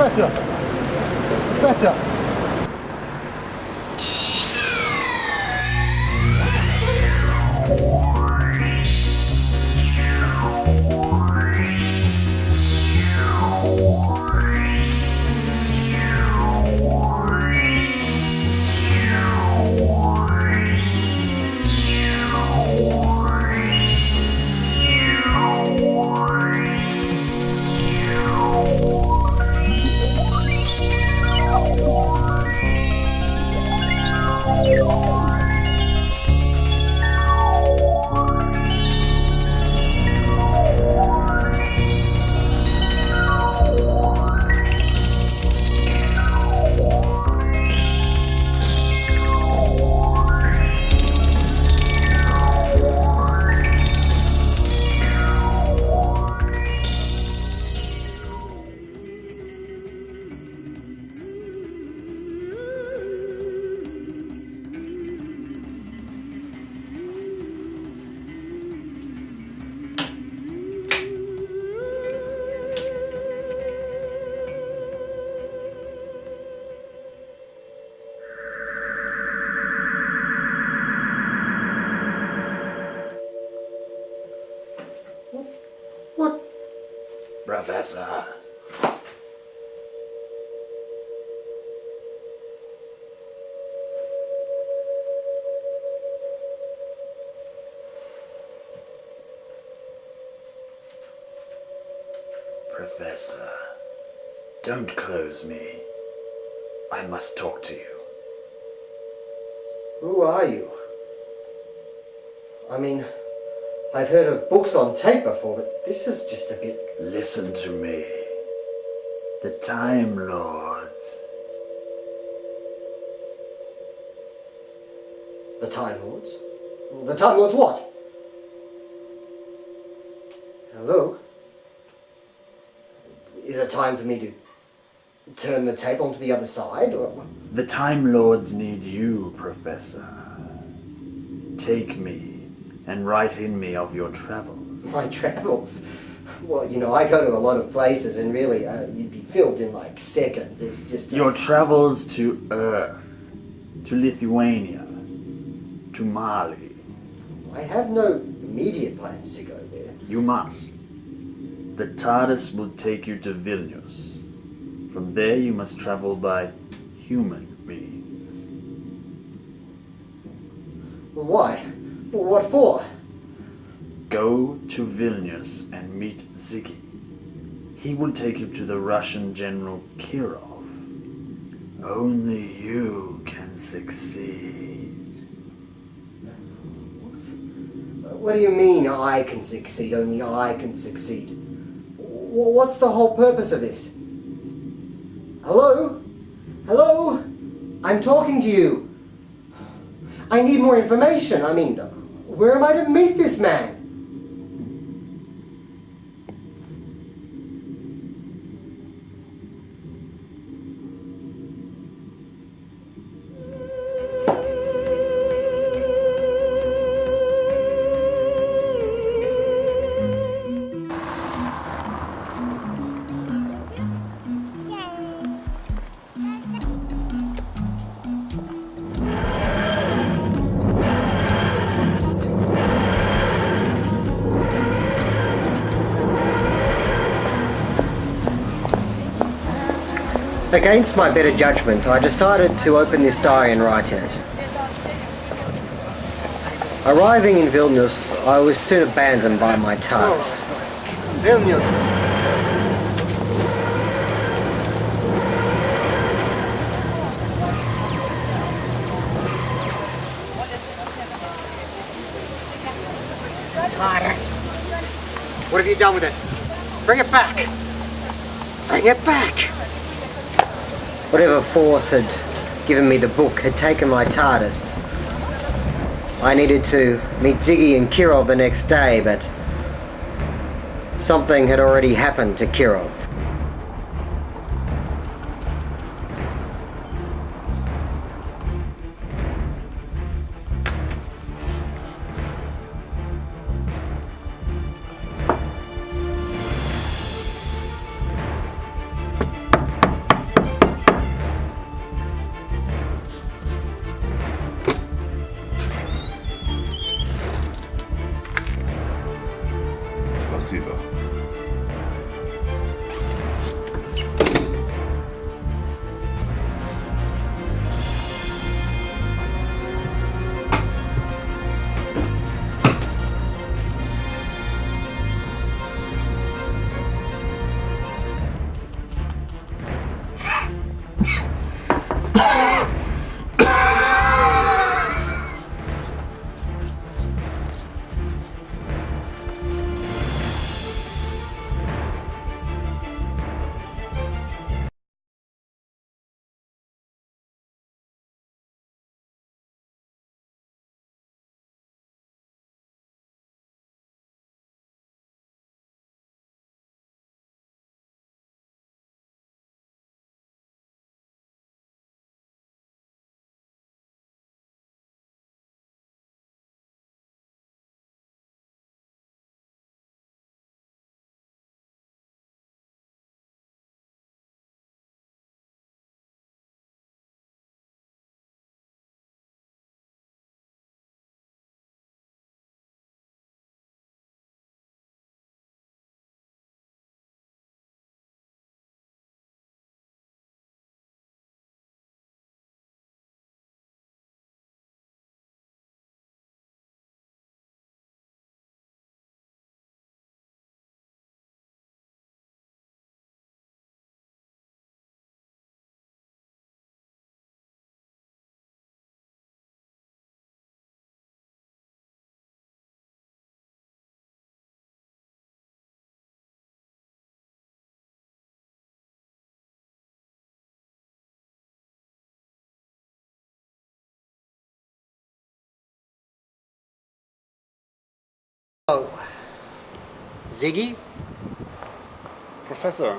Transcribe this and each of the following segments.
Professor! Professor! What? Professor. Professor, don't close me. I must talk to you. Who are you? I mean, I've heard of books on tape before, but this is just a bit... Listen to me. The Time Lords. The Time Lords? The Time Lords what? Hello? Is it time for me to turn the tape onto the other side, or...? The Time Lords need you, Professor. Take me and write in me of your travels. My travels? Well, you know, I go to a lot of places, and really, you'd be filled in like seconds. It's just... Your travels to Earth, to Lithuania, to Mali. I have no immediate plans to go there. You must. The TARDIS will take you to Vilnius. From there you must travel by human means. Why? What for? Go to Vilnius and meet Ziggy. He will take you to the Russian General Kirov. Only you can succeed. What do you mean I can succeed? Only I can succeed. What's the whole purpose of this? Hello? Hello? I'm talking to you. I need more information. I mean, where am I to meet this man? Against my better judgment, I decided to open this diary and write in it. Arriving in Vilnius, I was soon abandoned by my TARDIS. Vilnius! TARDIS! What have you done with it? Bring it back! Bring it back! Whatever force had given me the book had taken my TARDIS. I needed to meet Ziggy and Kirov the next day, but something had already happened to Kirov. Ziggy? Professor,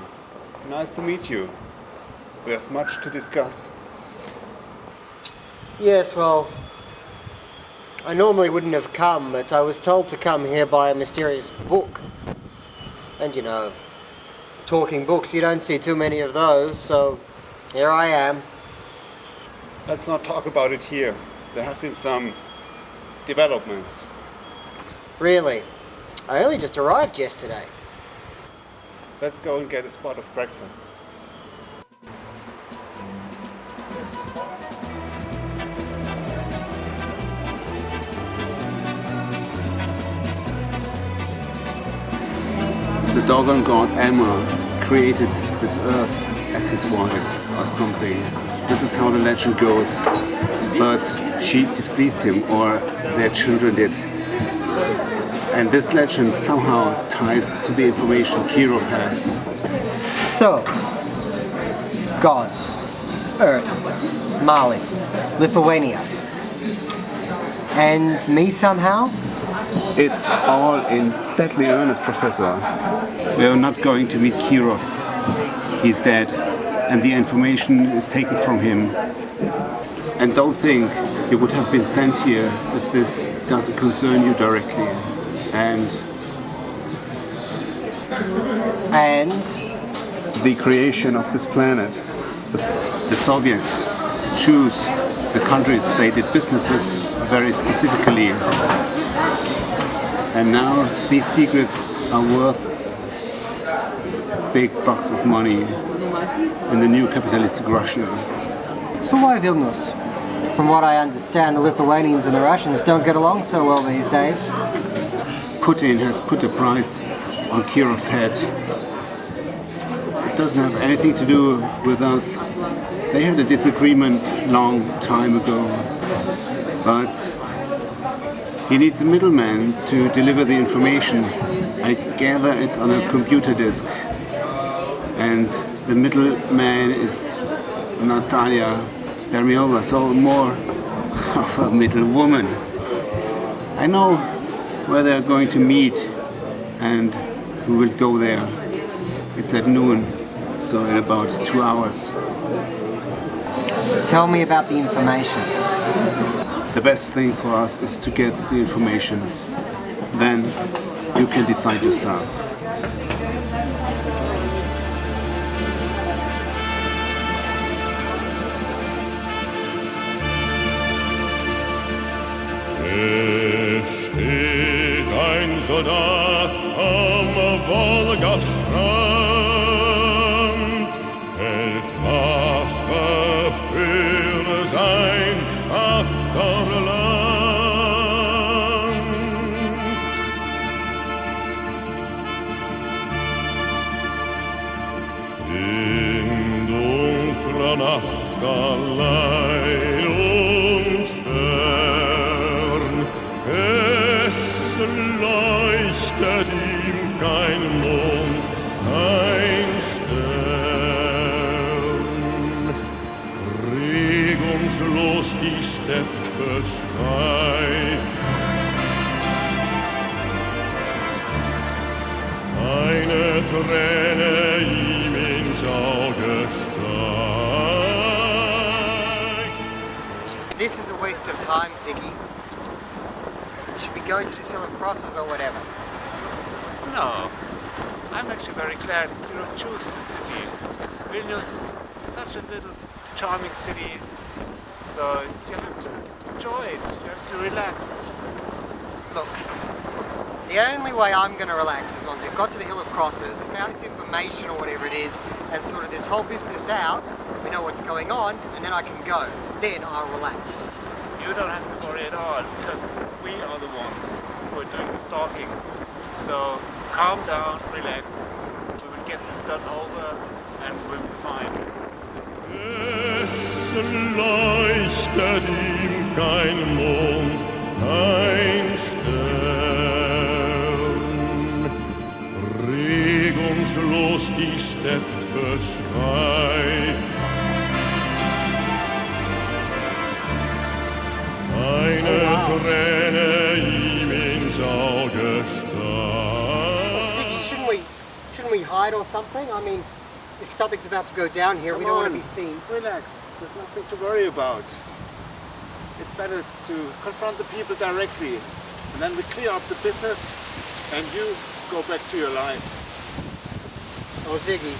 nice to meet you. We have much to discuss. Yes, well, I normally wouldn't have come, but I was told to come here by a mysterious book. And you know, talking books, you don't see too many of those, so here I am. Let's not talk about it here. There have been some developments. Really? I only just arrived yesterday. Let's go and get a spot of breakfast. The doggone god Emma created this earth as his wife or something. This is how the legend goes. But she displeased him, or their children did. And this legend somehow ties to the information Kirov has. So, gods, Earth, Mali, Lithuania, and me somehow? It's all in deadly earnest, Professor. We are not going to meet Kirov. He's dead, and the information is taken from him. And don't think you would have been sent here if this doesn't concern you directly. And the creation of this planet. The Soviets choose the countries they did business with very specifically. And now these secrets are worth big bucks of money in the new capitalistic Russia. So why Vilnius? From what I understand, the Lithuanians and the Russians don't get along so well these days. Putin has put a price on Kirov's head. It doesn't have anything to do with us. They had a disagreement long time ago. But he needs a middleman to deliver the information. I gather it's on a computer disk. And the middleman is Natalia Bermiova, so more of a middle woman. I know where they're going to meet, and we will go there. It's at noon, so in about 2 hours. Tell me about the information. The best thing for us is to get the information. Then you can decide yourself. Es steht ein Soldat am Wolgastrand, hält Wache für sein Vaterland. In dunkler Nacht allein und fern, es leuchtet ihm kein Mond, kein Stern. Regungslos die Steppe schreit, eine Träne ihm ins Auge steigt. This is a waste of time, Ziggy. You should be going to the Hill of Crosses or whatever. No, I'm actually very glad Kirov chose this city. Vilnius is such a little charming city, so you have to enjoy it, you have to relax. Look, the only way I'm going to relax is once we've got to the Hill of Crosses, found this information or whatever it is, and sorted this whole business out, we know what's going on, and then I can go. Then I'll relax. You don't have to worry at all, because we are the ones who are doing the stalking. So calm down, relax, we will get this done over and we'll be fine. Es leuchtet ihm kein Mond, kein Stern. Regungslos die Steppe schreit. Eine Träne ihm ins Auge steigt. Ziggy, shouldn't we hide or something? I mean, if something's about to go down here, we don't want to be seen. Relax. There's nothing to worry about. It's better to confront the people directly. And then we clear up the business and you go back to your life. Oh, Ziggy.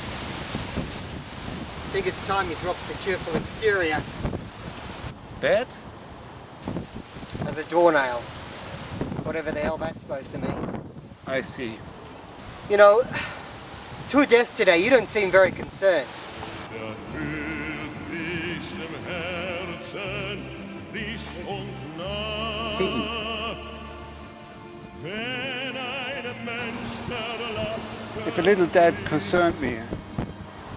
I think it's time you dropped the cheerful exterior That? as a doornail. Whatever the hell that's supposed to mean. I see. You know, to a death today, you don't seem very concerned. Ziggy. If a little dad concerned me,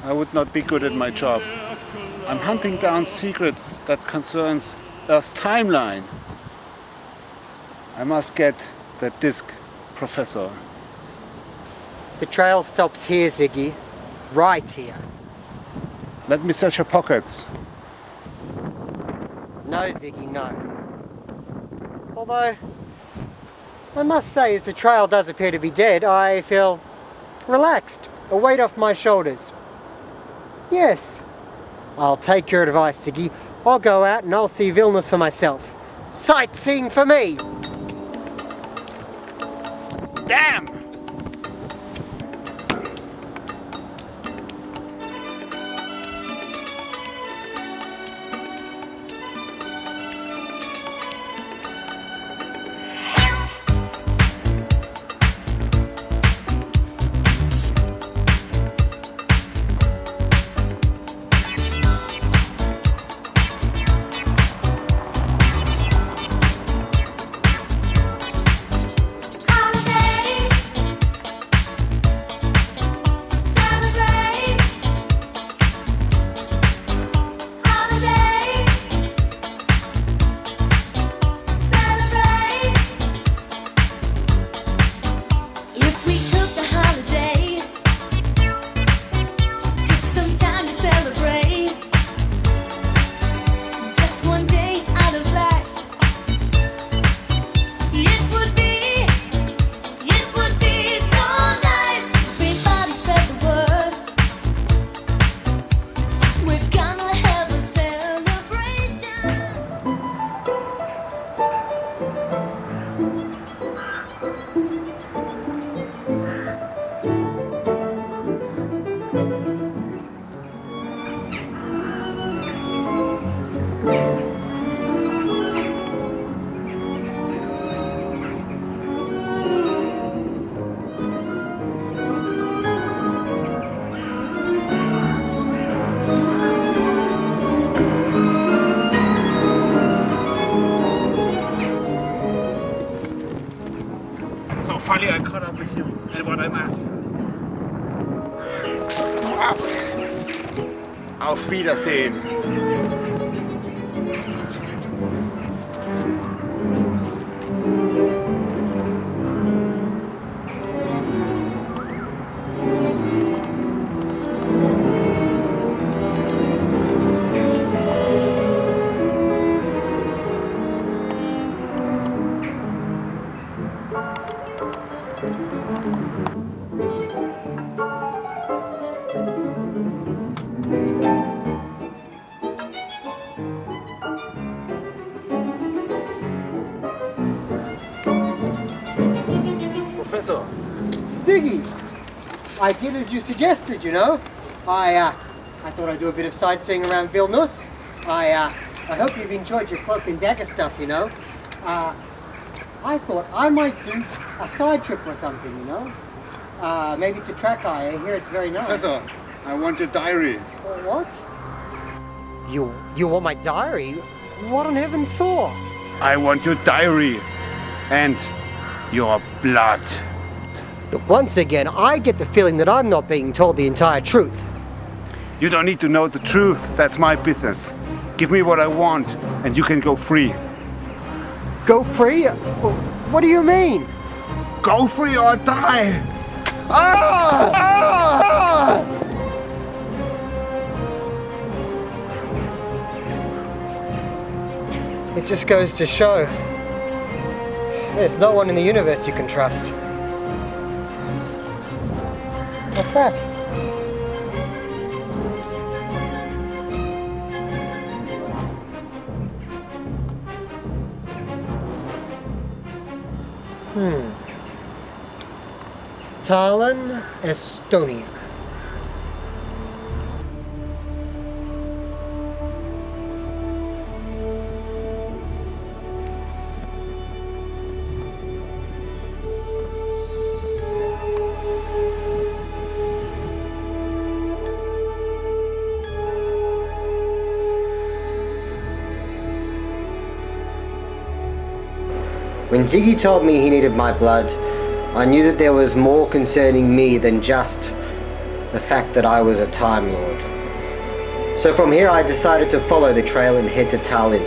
I would not be good at my job. I'm hunting down secrets that concerns Earth's timeline. I must get that disc, Professor. The trail stops here, Ziggy. Right here. Let me search your pockets. No, Ziggy, no. Although, I must say, as the trail does appear to be dead, I feel relaxed, a weight off my shoulders. Yes, I'll take your advice, Ziggy. I'll go out and I'll see Vilnius for myself. Sightseeing for me! Damn! So finally I caught up with you and what I'm after. Auf Wiedersehen. Professor. Ziggy! I did as you suggested, you know. I thought I'd do a bit of sightseeing around Vilnius. I hope you've enjoyed your cloak and dagger stuff, you know. I thought I might do a side trip or something, you know. Maybe to Trakai. I hear it's very nice. Professor, I want your diary. What? You want my diary? What on heaven's for? I want your diary and your blood. Once again, I get the feeling that I'm not being told the entire truth. You don't need to know the truth. That's my business. Give me what I want and you can go free. Go free? What do you mean? Go free or die! Ah! Ah! It just goes to show there's no one in the universe you can trust. What's that? Tallinn, Estonia. When Ziggy told me he needed my blood, I knew that there was more concerning me than just the fact that I was a Time Lord. So from here I decided to follow the trail and head to Tallinn.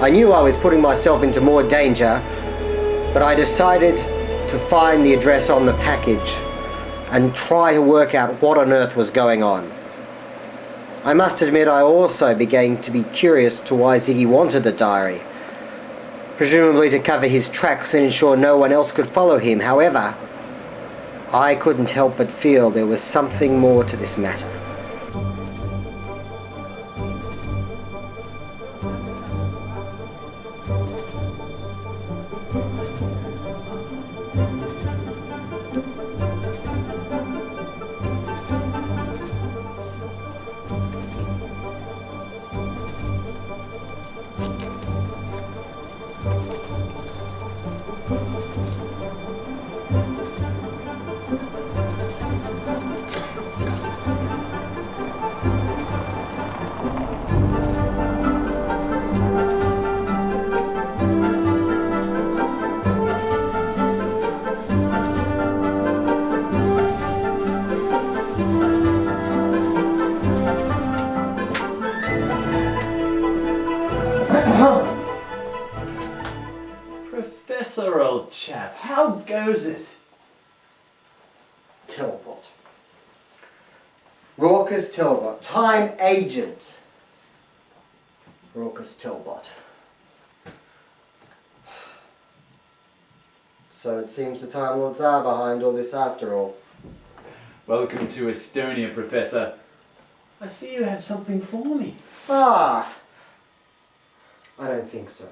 I knew I was putting myself into more danger, but I decided to find the address on the package and try to work out what on earth was going on. I must admit I also began to be curious to why Ziggy wanted the diary. Presumably to cover his tracks and ensure no one else could follow him. However, I couldn't help but feel there was something more to this matter. Professor, old chap, how goes it? Tilbot. Raucous Tilbot. Time agent. Raucous Tilbot. So it seems the Time Lords are behind all this after all. Welcome to Estonia, Professor. I see you have something for me. Ah! I don't think so.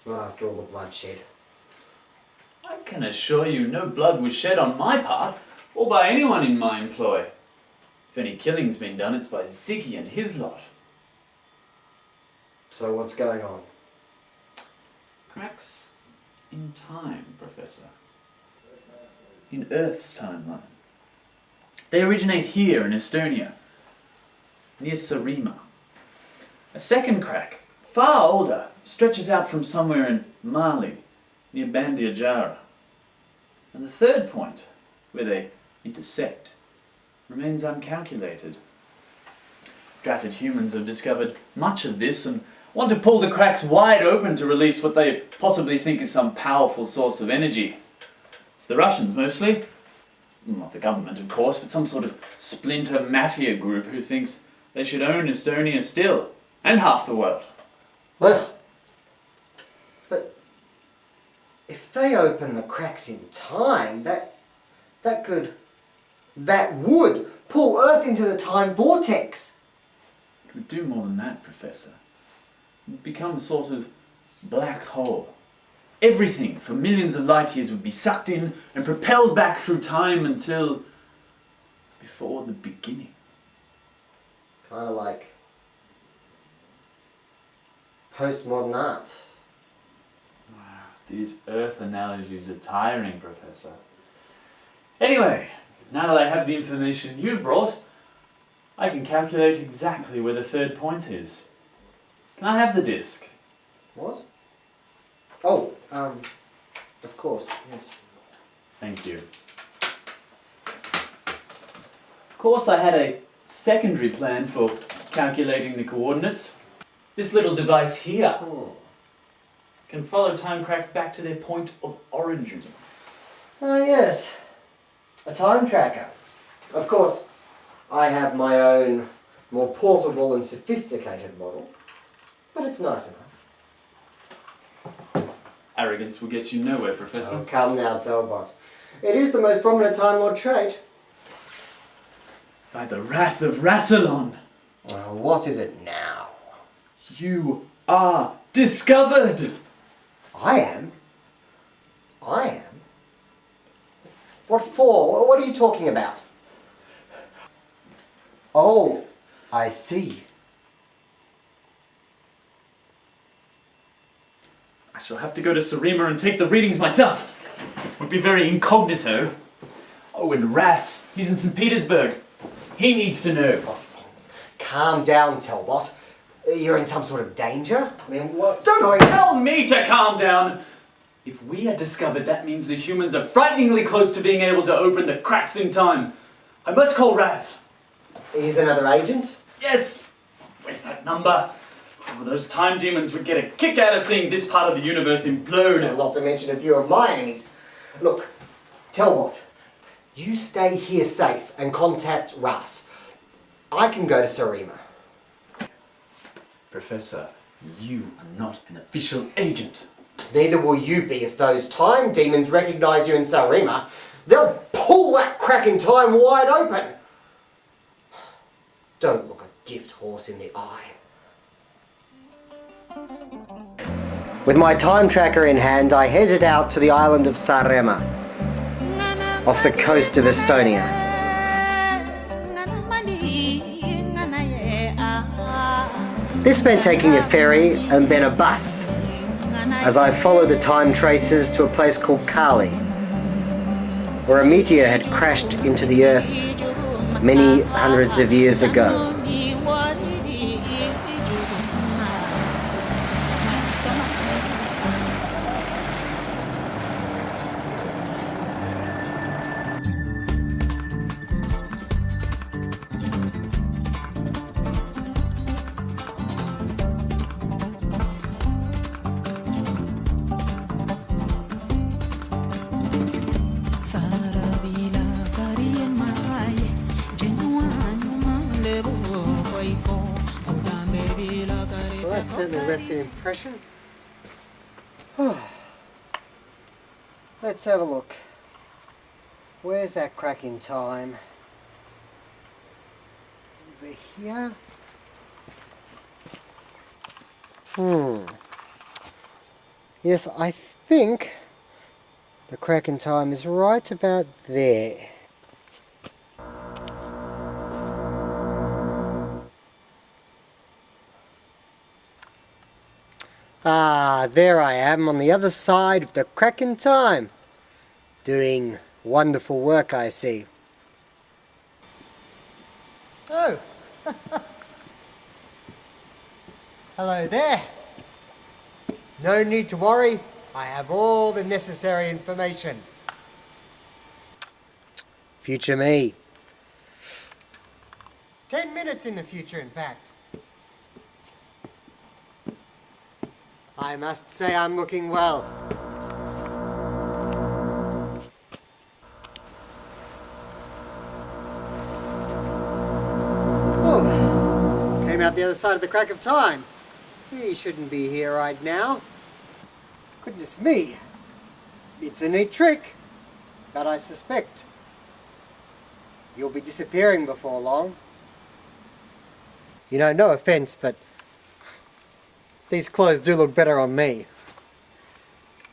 Not after all the bloodshed. I can assure you no blood was shed on my part, or by anyone in my employ. If any killing's been done, it's by Ziggy and his lot. So what's going on? Cracks in time, Professor. In Earth's timeline. They originate here in Estonia, near Sarima. A second crack, far older, stretches out from somewhere in Mali, near Bandiajara. And the third point, where they intersect, remains uncalculated. Dratted humans have discovered much of this and want to pull the cracks wide open to release what they possibly think is some powerful source of energy. It's the Russians mostly. Not the government, of course, but some sort of splinter mafia group who thinks they should own Estonia still, and half the world. Well, but if they open the cracks in time, that would pull Earth into the time vortex. It would do more than that, Professor. It would become a sort of black hole. Everything for millions of light years would be sucked in and propelled back through time until before the beginning. Kind of like postmodern art. Wow, these Earth analogies are tiring, Professor. Anyway, now that I have the information you've brought, I can calculate exactly where the third point is. Can I have the disc? What? Oh, of course, yes. Thank you. Of course, I had a secondary plan for calculating the coordinates. This little device here can follow time cracks back to their point of origin. Ah, yes. A time tracker. Of course, I have my own more portable and sophisticated model, but it's nice enough. Arrogance will get you nowhere, Professor. Oh, come now, Talbot. It is the most prominent Time Lord trait. By the wrath of Rassilon, Well, what is it now? you are discovered! I am? I am? What for? What are you talking about? Oh, I see. I shall have to go to Sarima and take the readings myself. Would be very incognito. Oh, and Ras, he's in St. Petersburg. He needs to know. Calm down, Talbot. You're in some sort of danger? I mean, what's Don't going tell me to calm down! If we are discovered, that means the humans are frighteningly close to being able to open the cracks in time. I must call Raz. He's another agent? Yes! Where's that number? Oh, those time demons would get a kick out of seeing this part of the universe implode. Not to mention a few of my enemies. Look, Talbot, you stay here safe and contact Russ. I can go to Sarima. Professor, you are not an official agent. Neither will you be if those time demons recognise you in Sarima. They'll pull that crack in time wide open. Don't look a gift horse in the eye. With my time tracker in hand, I headed out to the island of Saaremaa, off the coast of Estonia. This meant taking a ferry and then a bus, as I followed the time tracers to a place called Kali, where a meteor had crashed into the Earth many hundreds of years ago. Well, that certainly left an impression. Let's have a look. Where's that crack in time? Over here? Yes, I think the crack in time is right about there. Ah, there I am on the other side of the crack in time. Doing wonderful work, I see. Oh. Hello there. No need to worry. I have all the necessary information. Future me. 10 minutes in the future, in fact. I must say I'm looking well. Oh, came out the other side of the crack of time. He shouldn't be here right now. Goodness me, it's a neat trick, but I suspect you'll be disappearing before long. You know, no offense, but these clothes do look better on me.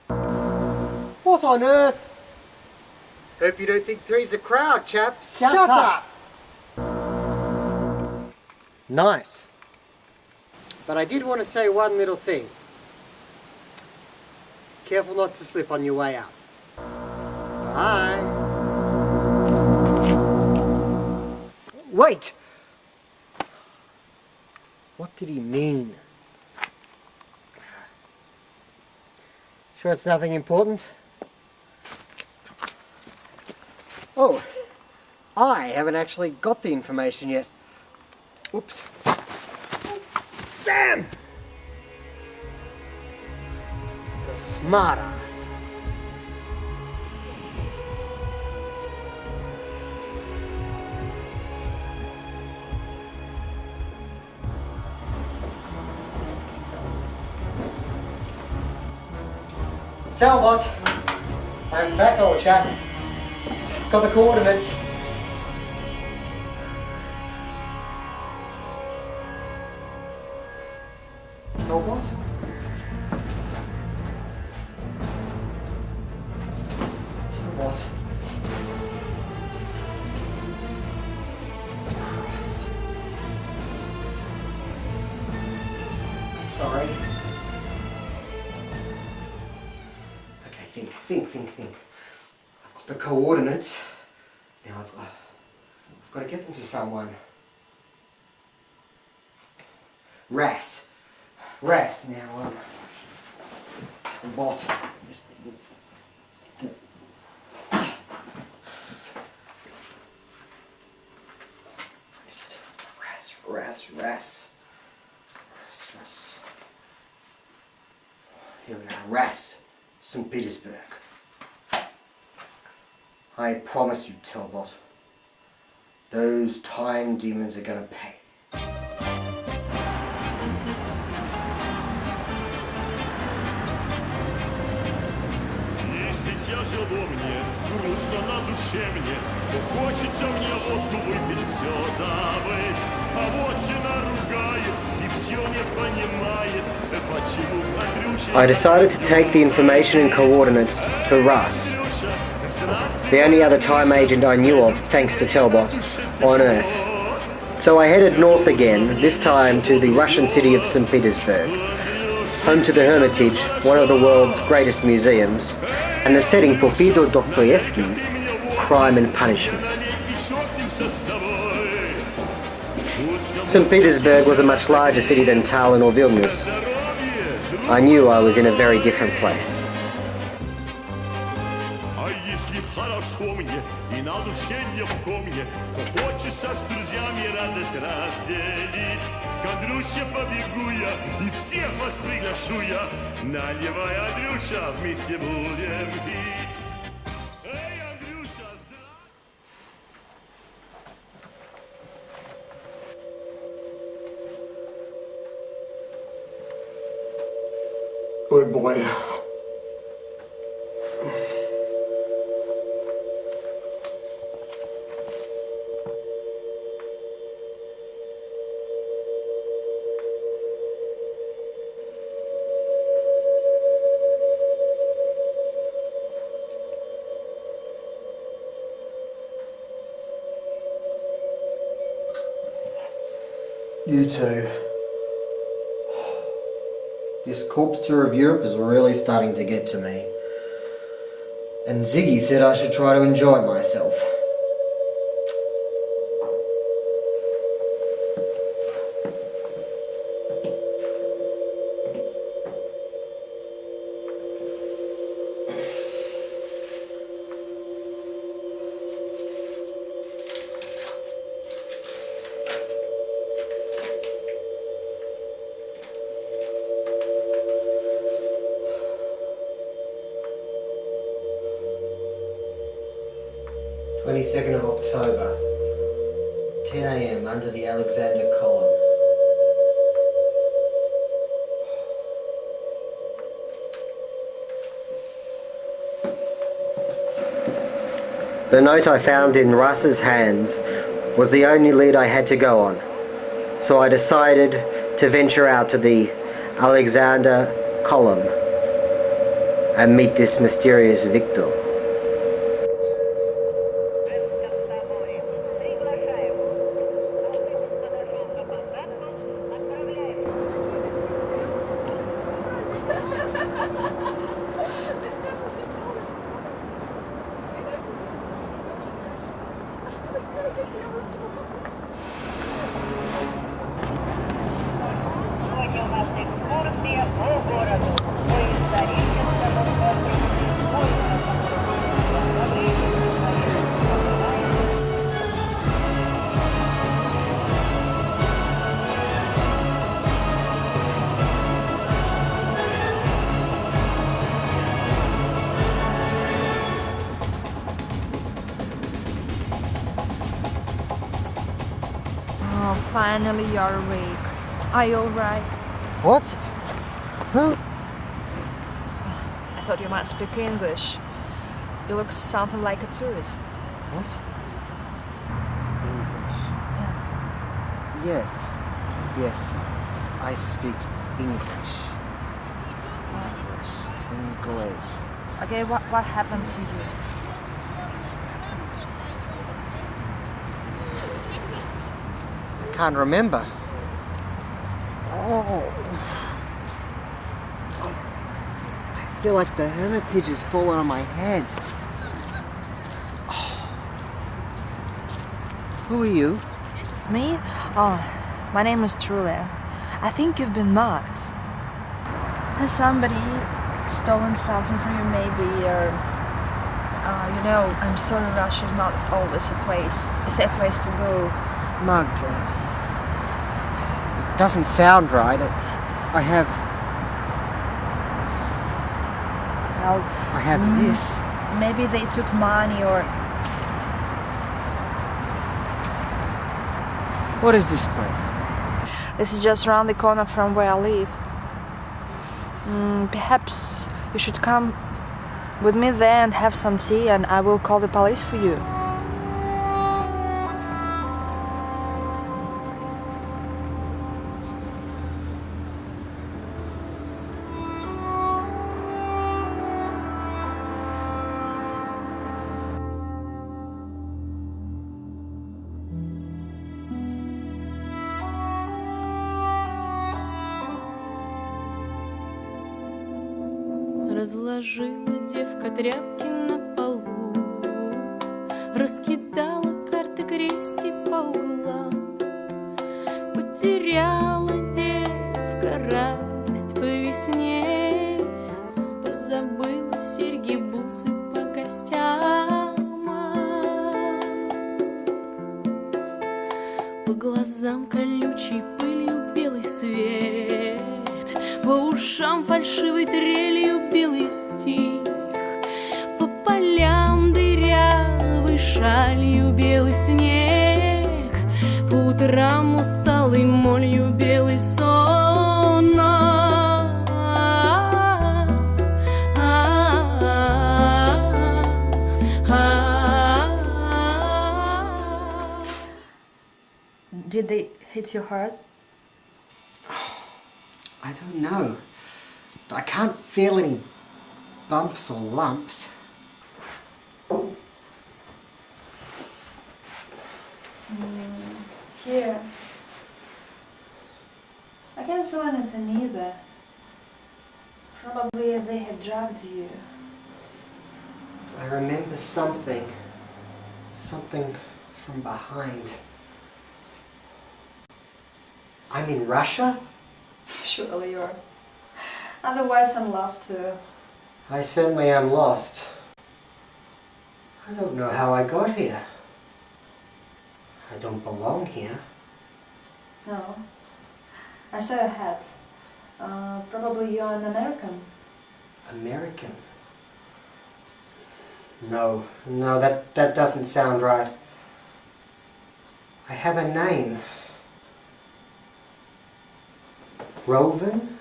What on earth? Hope you don't think three's a crowd, chaps. Shut up! Nice. But I did want to say one little thing. Careful not to slip on your way out. Bye. Wait! What did he mean? Sure it's nothing important? Oh, I haven't actually got the information yet. Oops. Damn! The smart ass. Talbot, I'm back, old chap. Got the coordinates. Oh, what? What? Christ. Sorry. Okay, think. I've got the coordinates. Now I've got to get them to someone. Ras. Now, what? Is it? Ras. Here we are. Ras. St. Petersburg. I promise you, Talbot. Those time demons are gonna pay. Тяжело мне, грустно на душе мне, хочется мне водку выпить, все забыть. А вот жена ругает и все не понимает, почему Андрюша... I decided to take the information and coordinates to Russ, the only other time agent I knew of, thanks to Talbot, on Earth. So I headed north again, this time to the Russian city of St. Petersburg, home to the Hermitage, one of the world's greatest museums, and the setting for Fyodor Dostoevsky's Crime and Punishment. St. Petersburg was a much larger city than Tallinn or Vilnius. I knew I was in a very different place. Андрюша, побегу я, и всех вас приглашу я. Наливай, Андрюша, вместе будем пить. Эй, Андрюша, Good boy. You too. This corpse tour of Europe is really starting to get to me. And Ziggy said I should try to enjoy myself. Of October, 10 AM under the Alexander column. The note I found in Russ's hands was the only lead I had to go on, so I decided to venture out to the Alexander column and meet this mysterious Victor. Finally, you're awake. Are you alright? What? Huh? I thought you might speak English. You look something like a tourist. What? English? Yeah. Yes. Yes. I speak English. English. Okay, what happened to you? I can't remember. Oh. I feel like the hermitage has fallen on my head. Oh. Who are you? Me? Oh, my name is Julia. I think you've been mugged. Has somebody stolen something from you maybe, or... you know, I'm sorry, Russia's not always a safe place to go. Mugged. It doesn't sound right. I have Well, this. maybe they took money or... What is this place? This is just around the corner from where I live. Perhaps you should come with me there and have some tea, and I will call the police for you. Разложила девка тряпки на полу, раскидала карты крести по углам. Потеряла девка радость по весне, позабыла серьги, бусы по гостям. По глазам колючей пылью белый свет, по ушам фальшивой трелью белый стих, по полям дырявой шалью белый снег, по утрам усталой молью белый сон. Did they hit your heart? I don't know. I can't feel any bumps or lumps. Here. I can't feel anything either. Probably they have drugged you. I remember something. Something from behind. I'm in Russia? Surely you're. Otherwise I'm lost too. I certainly am lost. I don't know how I got here. I don't belong here. No. I saw your hat. Probably you're an American. American? No, that doesn't sound right. I have a name. Rovan?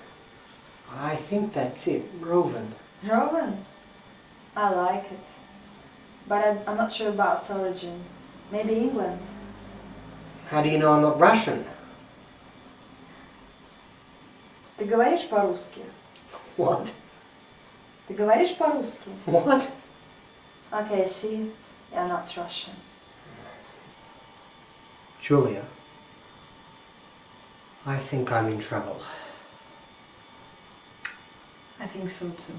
I think that's it, Rovan. Rowan? I like it. But I'm not sure about its origin. Maybe England. How do you know I'm not Russian? Ты говоришь по-русски? What? Ты говоришь по-русски? What? Okay, see, you're not Russian. Julia, I think I'm in trouble. I think so too.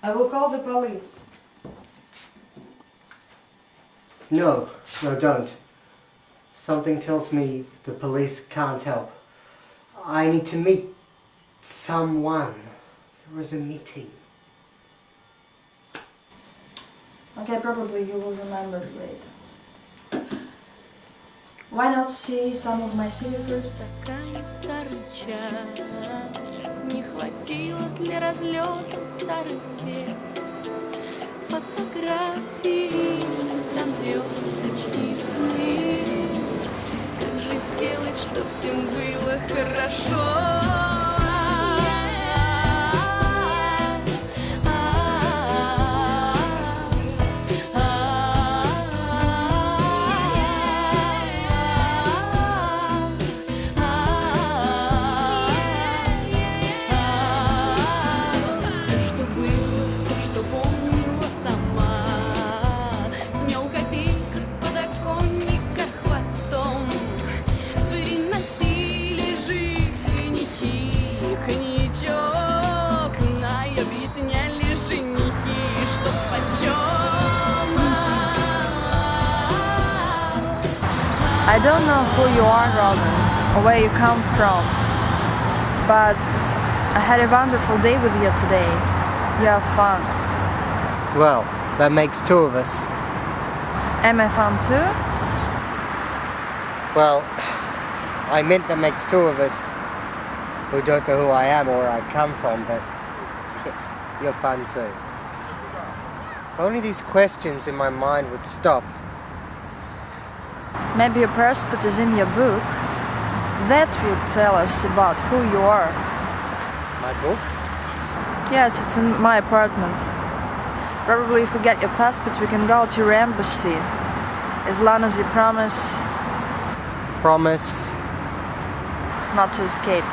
I will call the police. No, don't. Something tells me the police can't help. I need to meet someone. There was a meeting. Okay, probably you will remember it later. Why not see some of my cigarettes? Стакан старый час, не хватило для разлета старых дев. Фотографии, там звездочки сны. Как же сделать, чтоб всем было хорошо? что помнила сама. Смел котейка с подоконника хвостом, приносили женихи коньячок, и объясняли женихи, что почем. I don't know who you are, Robin, or where you come from, but I had a wonderful day with you today. You have fun. Well, that makes two of us. Am I fun too? Well, I meant that makes two of us who don't know who I am or where I come from, but yes, you're fun too. If only these questions in my mind would stop. Maybe your passport is in your book. That will tell us about who you are. My book? Yes, it's in my apartment. Probably if we get your passport, we can go to your embassy. As long as you promise Promise. not to escape.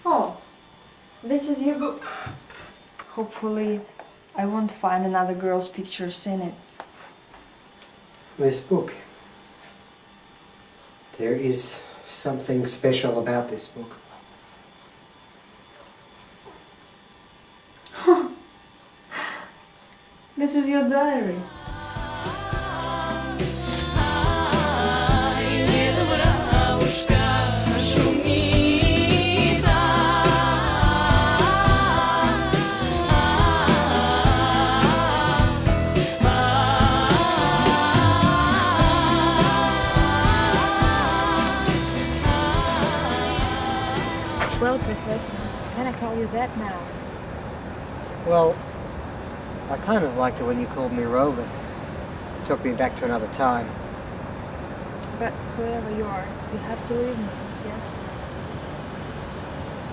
Oh, this is your book. Hopefully, I won't find another girl's pictures in it. This book. There is something special about this book. This is your diary. Well, Professor, can I call you that now? Well, I kind of liked it when you called me Rover. Took me back to another time. But whoever you are, you have to leave me, yes?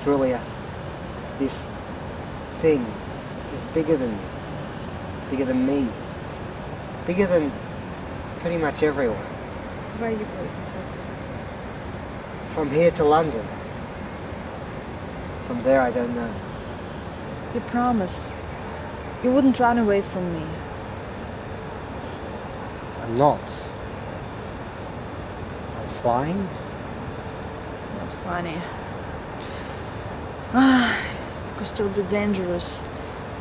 Julia, this thing is bigger than me. Bigger than me. Bigger than pretty much everyone. Where are you going, sir? From here to London. From there, I don't know. You promised you wouldn't run away from me. I'm not. I'm flying. That's funny. It could still be dangerous,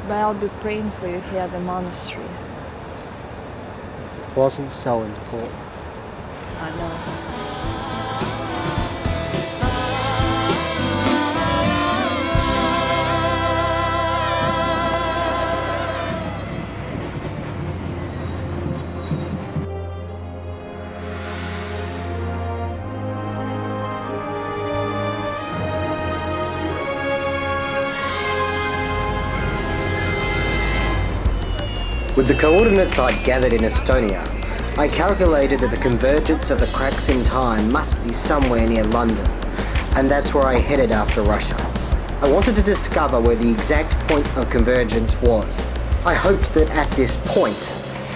but I'll be praying for you here at the monastery. If it wasn't so important. I know. With the coordinates I'd gathered in Estonia, I calculated that the convergence of the cracks in time must be somewhere near London, and that's where I headed after Russia. I wanted to discover where the exact point of convergence was. I hoped that at this point,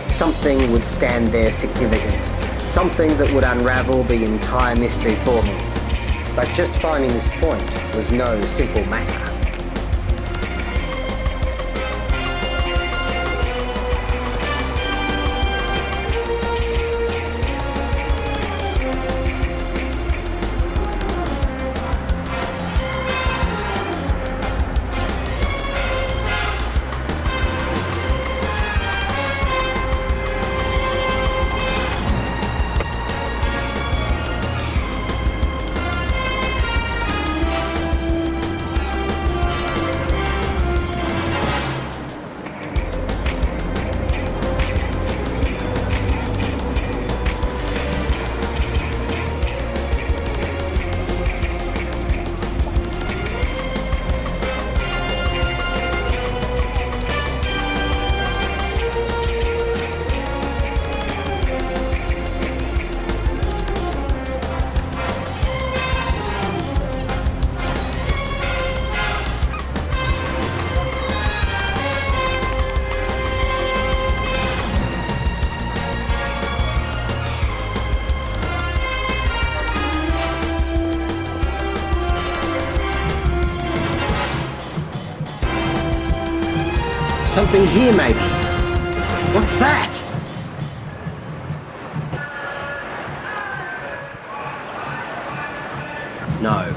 something would stand there significant, something that would unravel the entire mystery for me. But just finding this point was no simple matter. Something here, maybe. What's that? No.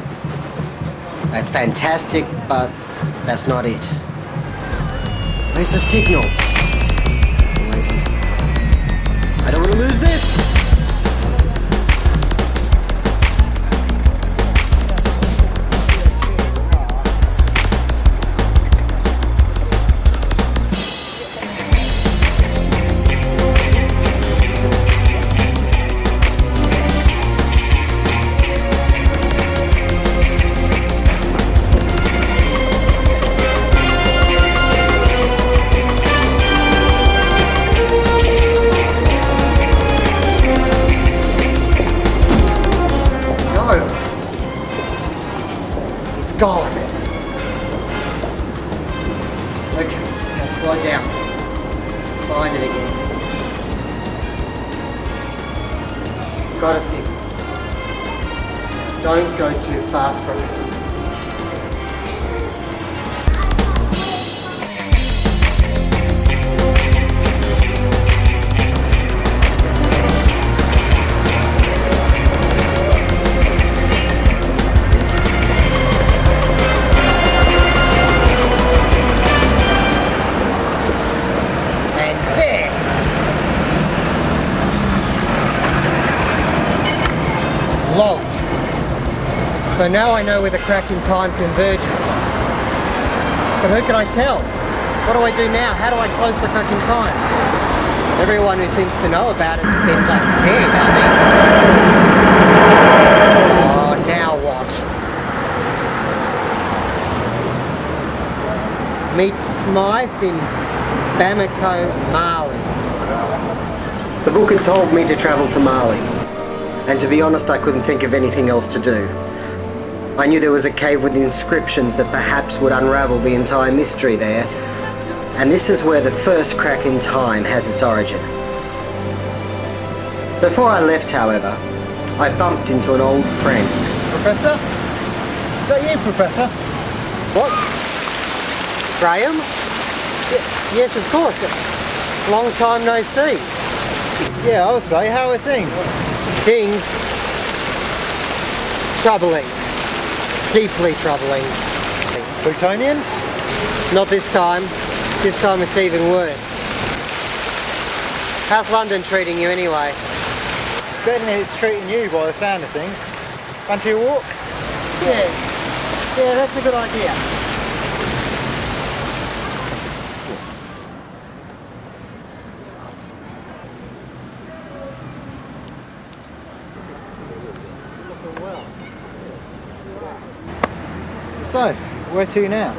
That's fantastic, but that's not it. Where's the signal? Where is it? I don't want to lose this! Gone. Okay, now slow down. Find it again. Got a signal. Don't go too fast, Professor. Logged. So now I know where the crack in time converges. But who can I tell? What do I do now? How do I close the crack in time? Everyone who seems to know about it ends up dead, I mean. Oh, now what? Meet Smythe in Bamako, Mali. The book had told me to travel to Mali. And to be honest, I couldn't think of anything else to do. I knew there was a cave with inscriptions that perhaps would unravel the entire mystery there. And this is where the first crack in time has its origin. Before I left, however, I bumped into an old friend. Professor? Is that you, Professor? What? Graham? Yes, of course. Long time no see. Yeah, I'll say. How are things? Things troubling, deeply troubling. Plutonians? Not this time. This time it's even worse. How's London treating you anyway? Better than it's treating you by the sound of things. Fancy a walk? Yeah, that's a good idea. So, where to now?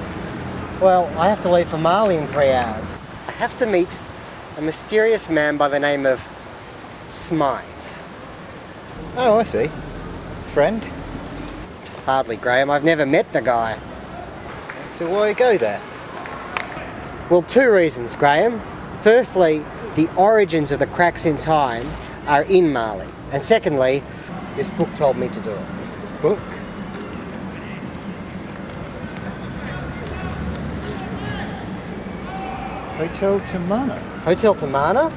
Well, I have to leave for Mali in 3 hours. I have to meet a mysterious man by the name of Smythe. Oh, I see. Friend? Hardly, Graham. I've never met the guy. So why go there? Well, 2 reasons, Graham. Firstly, the origins of the cracks in time are in Mali. And secondly, this book told me to do it. Book? Hotel Tamana. Hotel Tamana?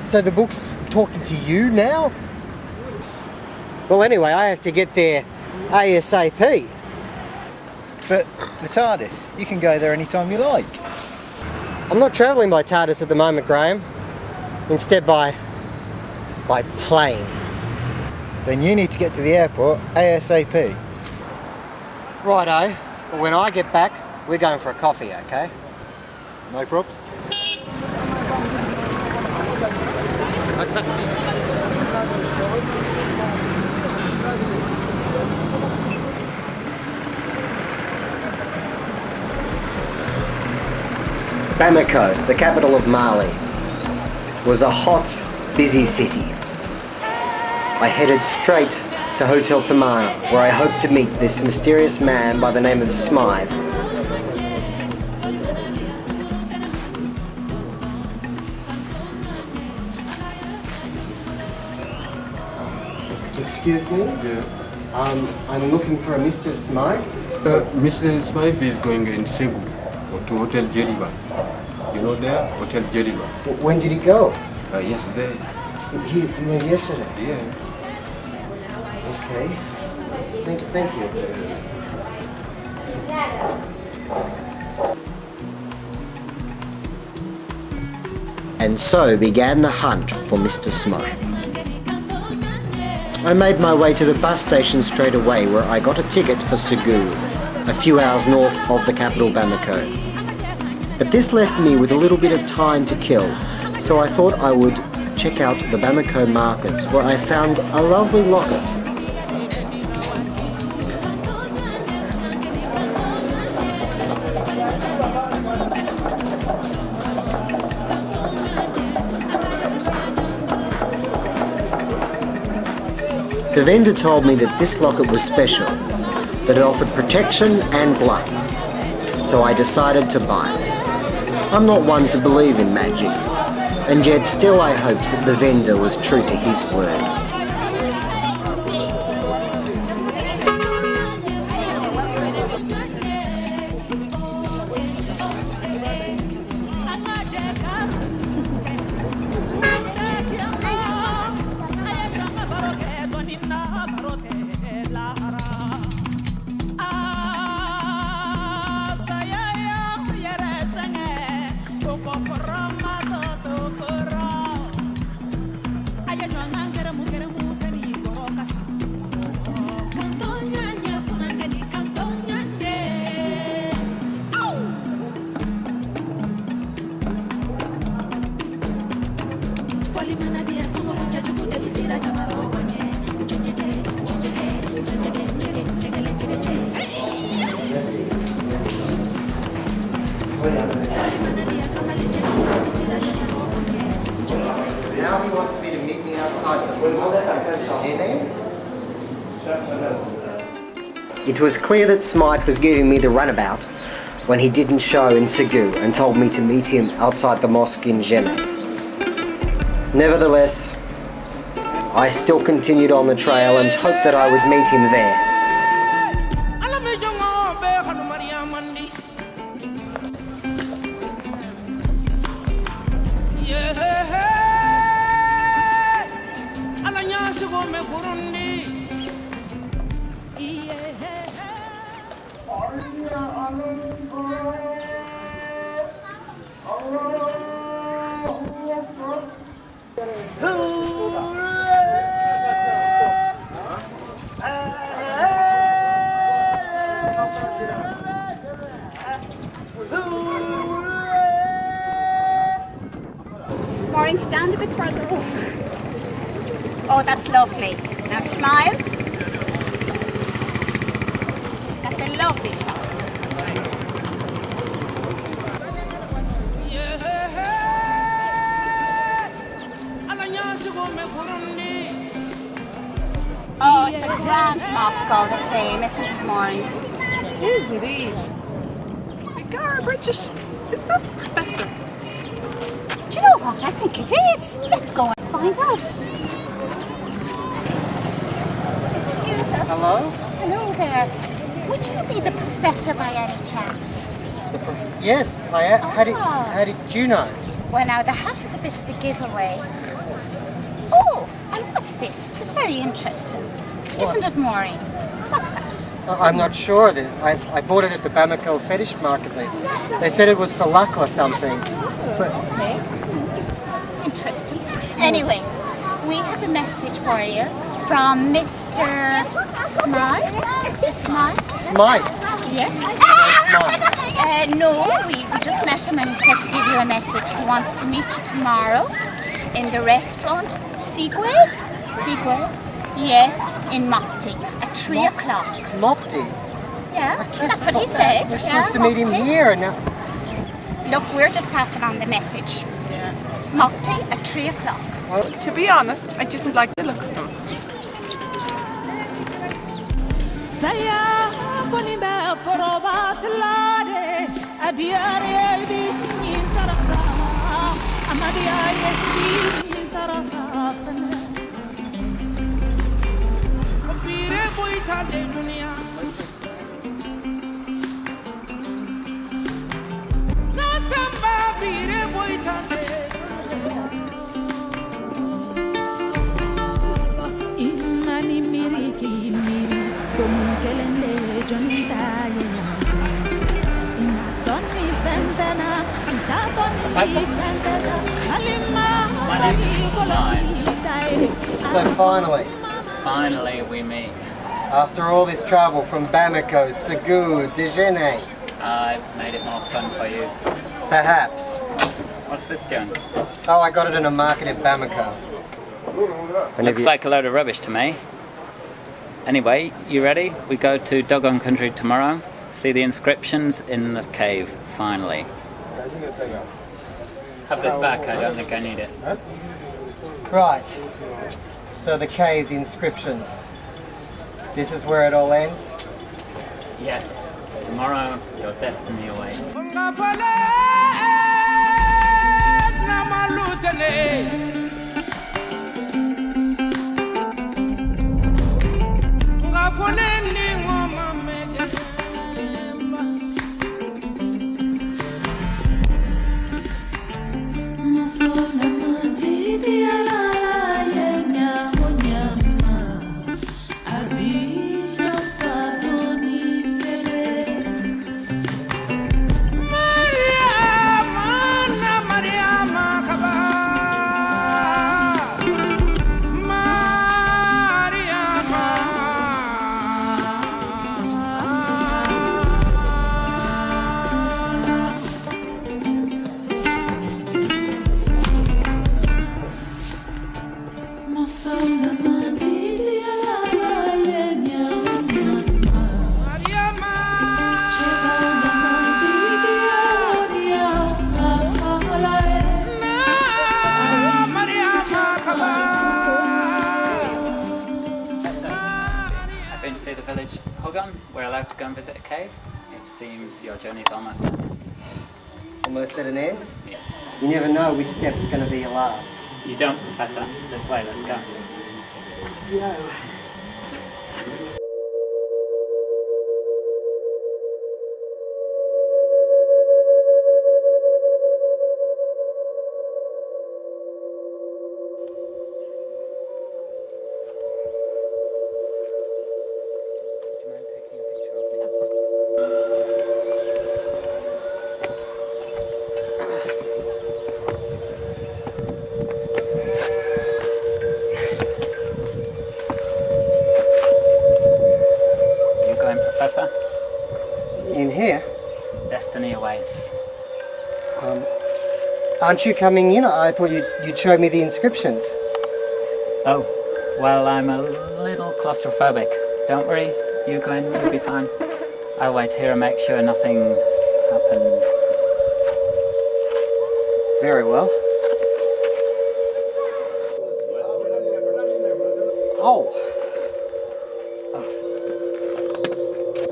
So the book's talking to you now? Well, anyway, I have to get there ASAP. But the TARDIS, you can go there anytime you like. I'm not travelling by TARDIS at the moment, Graham. Instead by plane. Then you need to get to the airport ASAP. Righto. But when I get back, we're going for a coffee, okay? No props? Bamako, the capital of Mali, was a hot, busy city. I headed straight to Hotel Tamana, where I hoped to meet this mysterious man by the name of Smythe. Excuse me? Yeah. I'm looking for a Mr. Smythe. Mr. Smythe is going in Segu. or to Hotel Jeliba. You know there? Hotel Jeliba. When did he go? Yesterday. He went yesterday? Yeah. Okay. Thank you. And so began the hunt for Mr. Smythe. I made my way to the bus station straight away, where I got a ticket for Cebu, a few hours north of the capital Bamako. But this left me with a little bit of time to kill, so I thought I would check out the Bamako markets, where I found a lovely locket. The vendor told me that this locket was special, that it offered protection and luck, so I decided to buy it. I'm not one to believe in magic, and yet still I hoped that the vendor was true to his word. Now he wants me to meet me outside the mosque. It was clear that Smythe was giving me the runabout when he didn't show in Cebu and told me to meet him outside the mosque in Jenne. Nevertheless, I still continued on the trail and hoped that I would meet him there. Maureen, stand a bit further over. Oh, that's lovely. Now smile. That's a lovely shot. Oh, it's a grand mosque all the same, isn't it, Maureen? It is indeed. Vicar British. Is that Professor? Do you know what? I think it is. Let's go and find out. Excuse us. Hello? Hello there. Would you be the professor by any chance? Yes, I am. How did you know? Well, now, the hat is a bit of a giveaway. Oh, and what's this? It's very interesting. What? Isn't it, Maureen? What's that? I'm not sure. I bought it at the Bamako fetish market. They said it was for luck or something. But Okay. Interesting. Anyway, we have a message for you from Mr. Smythe. Mr. Smythe? Smythe? Yes. No, we just met him and he said to give you a message. He wants to meet you tomorrow in the restaurant Sequel? Sequel? Yes, in Mopti at 3 o'clock. Mopti? Yeah, that's what he said. We're supposed to meet him here and now. Look, we're just passing on the message. Mopti at 3 o'clock. To be honest, I didn't like the look of him. Professor? My name's Slime. So Finally we meet. after all this travel from Bamako, Segur, Dejeuner, I've made it more fun for you. perhaps. What's this junk? Oh, I got it in a market in Bamako. Looks like a load of rubbish to me. Anyway, you ready? We go to Dogon country tomorrow. See the inscriptions in the cave, finally. Have this back, I don't think I need it. Right. So the cave, the inscriptions. This is where it all ends? Yes. Tomorrow, your destiny awaits. We're allowed to go and visit a cave. It seems your journey's almost done. Almost at an end? Yeah. You never know which step's going to be your last. You don't, Professor. This way, let's go. No. In here? Destiny awaits. Aren't you coming in? I thought you'd show me the inscriptions. Oh, well, I'm a little claustrophobic. Don't worry, you go in, you'll be fine. I'll wait here and make sure nothing happens. Very well. Oh!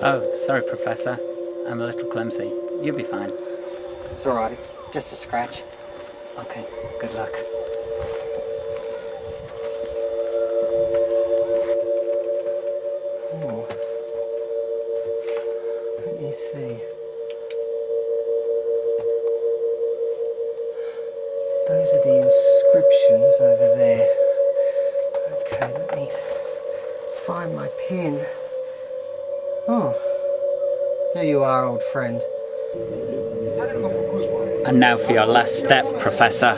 Oh, sorry, Professor. I'm a little clumsy. You'll be fine. It's alright, it's just a scratch. Okay, good luck. Oh. Let me see. Those are the inscriptions over there. Okay, let me find my pen. Oh, there you are, old friend. And now for your last step, Professor.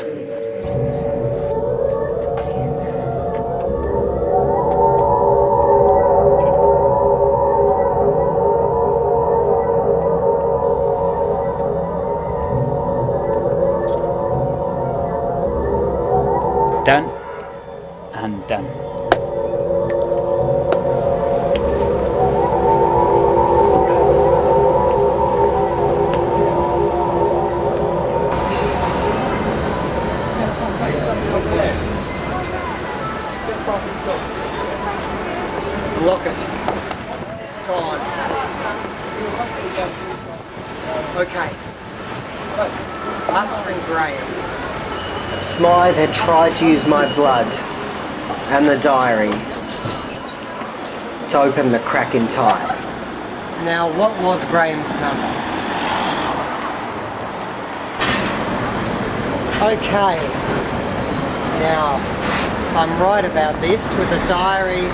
Done and done. Look it. It's gone. Okay. Buster and Graham. Smythe had tried to use my blood and the diary to open the crack in time. Now, what was Graham's number? Okay. Now, if I'm right about this, with the diary,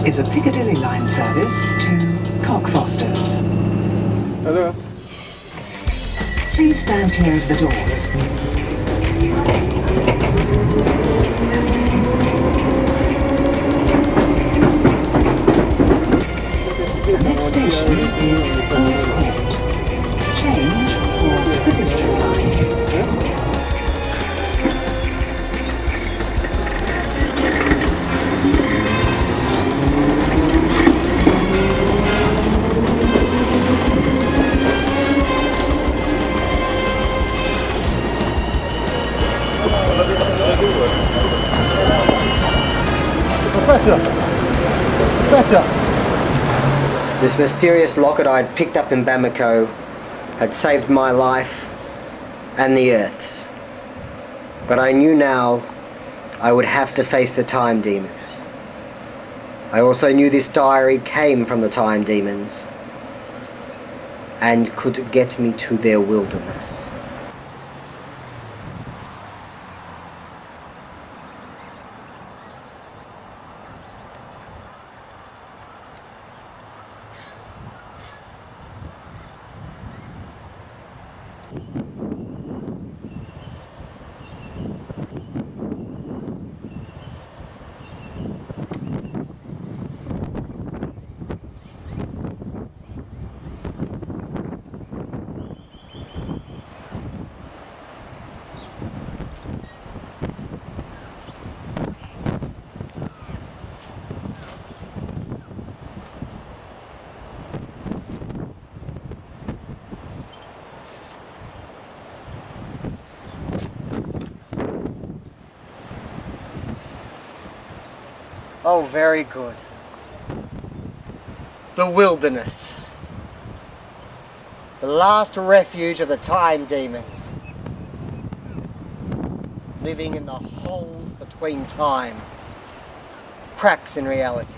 is a Piccadilly line service to Cockfosters. Hello. Please stand clear of the doors. The next station is Earl's Court. Change for the District line. Professor! This mysterious locket I'd picked up in Bamako had saved my life and the Earth's. But I knew now I would have to face the time demons. I also knew this diary came from the time demons and could get me to their wilderness. Oh, very good. The wilderness. The last refuge of the time demons. Living in the holes between time. Cracks in reality.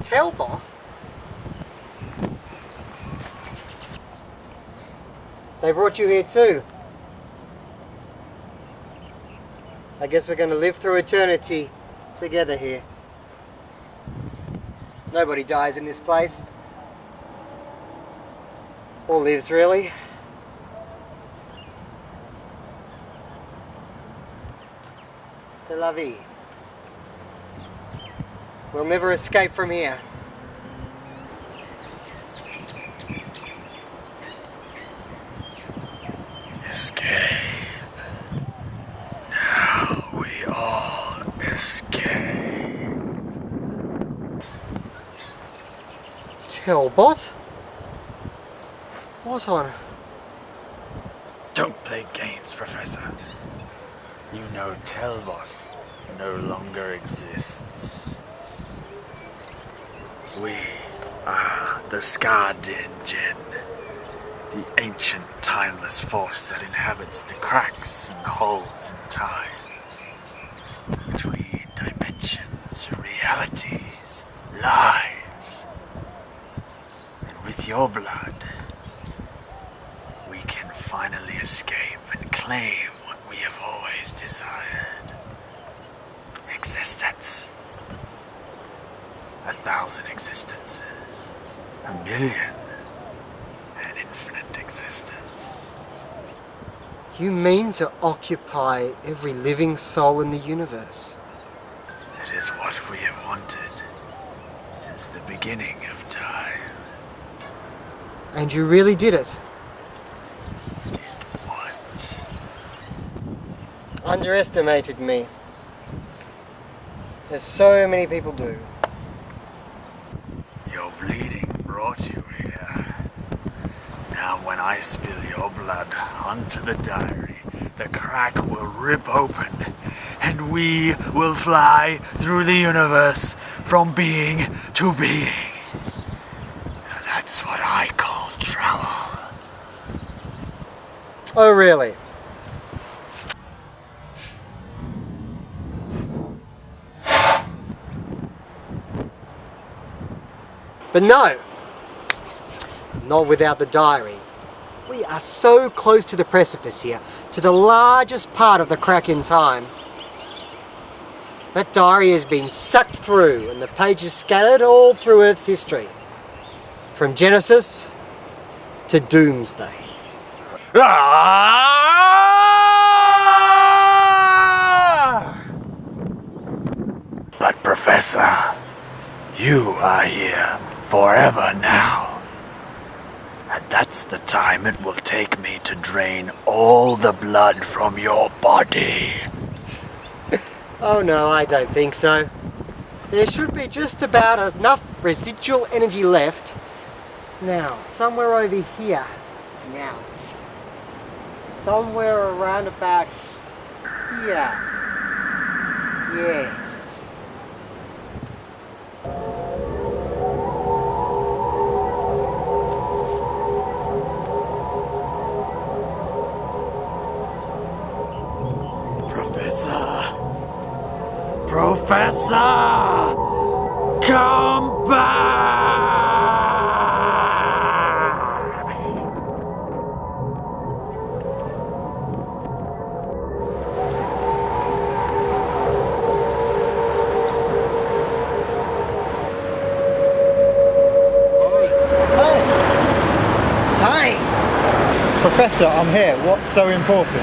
Tell, boss. They brought you here too. I guess we're going to live through eternity together here. Nobody dies in this place. Or lives, really. C'est la vie. We'll never escape from here. Escape. Now we all escape. Talbot? What on? Don't play games, Professor. You know Talbot no longer exists. We are the Scardenjen, the ancient timeless force that inhabits the cracks and holes in time. Between dimensions, realities, lives. And with your blood, we can finally escape and claim what we have always desired. Existence. 1,000 existences, 1,000,000, an infinite existence. You mean to occupy every living soul in the universe? It is what we have wanted since the beginning of time. And you really did it? Did what? Underestimated me. As so many people do. Your bleeding brought you here. Now when I spill your blood onto the diary, the crack will rip open, and we will fly through the universe from being to being. That's what I call travel. Oh, really? But no, not without the diary. We are so close to the precipice here, to the largest part of the crack in time. That diary has been sucked through and the pages scattered all through Earth's history. From Genesis to Doomsday. But Professor, you are here forever now. And that's the time it will take me to drain all the blood from your body. Oh no, I don't think so. There should be just about enough residual energy left. Now, somewhere over here. Now, somewhere around about here. Yes. Professor, come back! Hi! Professor, I'm here. What's so important?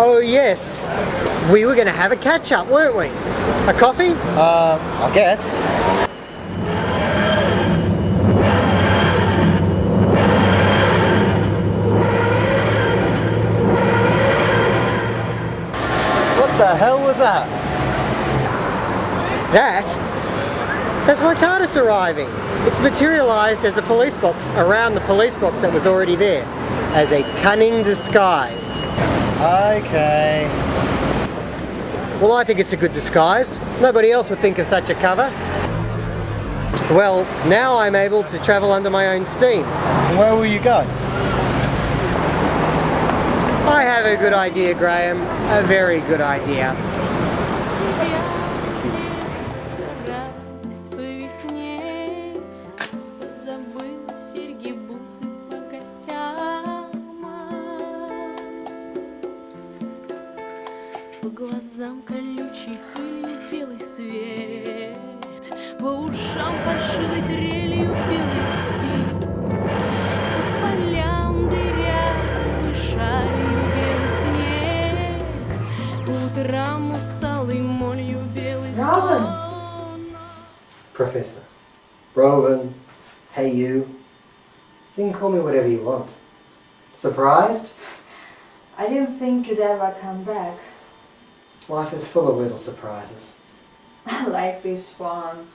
Oh yes, we were going to have a catch-up, weren't we? A coffee? I guess. What the hell was that? That's my TARDIS arriving. It's materialised as a police box around the police box that was already there, as a cunning disguise. Okay. Well, I think it's a good disguise. Nobody else would think of such a cover. Well, now I'm able to travel under my own steam. Where will you go? I have a good idea, Graham. A very good idea. По глазам колючей пылью белый свет, по ушам фальшивой трелью белый стих, по полям дырявой шалью белый снег, по утрам усталой молью белый сон. Professor. Rowan. Hey you. You can call me whatever you want. Surprised? I didn't think you'd ever come back. Life is full of little surprises. I like this one.